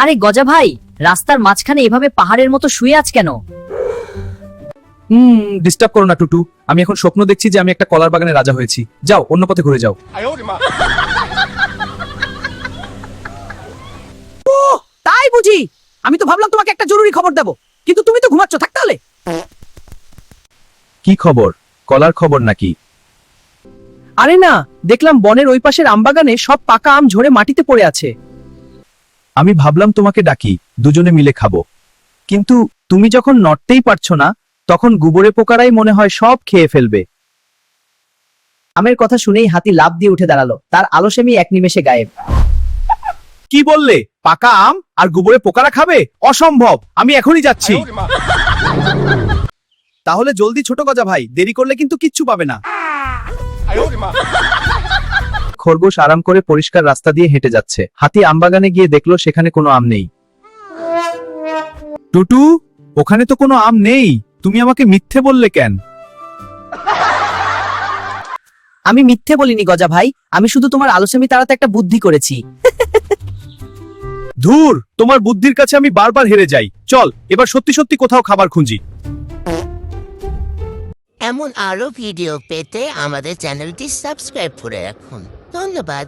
আরে গজা ভাই, রাস্তার মাঝখানে এভাবে পাহাড়ের মতো শুয়ে আছ কেন? ডিস্টার্ব করো না টুটু। আমি এখন স্বপ্ন দেখছি যে আমি একটা কলার বাগানে রাজা হয়েছি। যাও, অন্য পথে ঘুরে যাও। তাই বুঝি? আমি তো ভাবলাম তোমাকে একটা জরুরি খবর দেব, কিন্তু তুমি তো ঘুমাচ্ছ। থাক তাহলে। কি খবর? কলার খবর নাকি? আরে না, দেখলাম বনের ওই পাশের আমবাগানে সব পাকা আম ঝরে মাটিতে পড়ে আছে। আমি ভাবলাম তোমাকে ডাকি, দুজনে মিলে খাবো। কিন্তু তুমি যখন নড়তেই পারছো না, তখন গুবরে পোকারাই মনে হয় সব খেয়ে ফেলবে। আমের কথা শুনেই হাতি লাফ দিয়ে উঠে দাঁড়ালো, তার আলসেমি এক নিমেষে গায়েব। কি বললে? পাকা আম আর গুবরে পোকারা খাবে? অসম্ভব! আমি এখনই যাচ্ছি। তাহলে জলদি ছোট গজা ভাই, দেরি করলে কিন্তু কিচ্ছু পাবে না। খরগোশ আরাম করে পরিষ্কার রাস্তা দিয়ে হেঁটে যাচ্ছে। হাতি আমবাগানে গিয়ে দেখলো সেখানে কোনো আম নেই। টুটু, ওখানে তো কোনো আম নেই। তুমি আমাকে মিথ্যে বললে কেন? আমি মিথ্যে বলিনি গজা ভাই, আমি শুধু তোমার আলসেমি তাড়াতে একটা বুদ্ধি করেছি। ধুর, তোমার বুদ্ধির কাছে আমি বারবার হেরে যাই। চল, এবার সত্যি সত্যি কোথাও খাবার খুঁজি। এমন আরো ভিডিও পেতে আমাদের চ্যানেলটি সাবস্ক্রাইব করে রাখুন। ধন্যবাদ।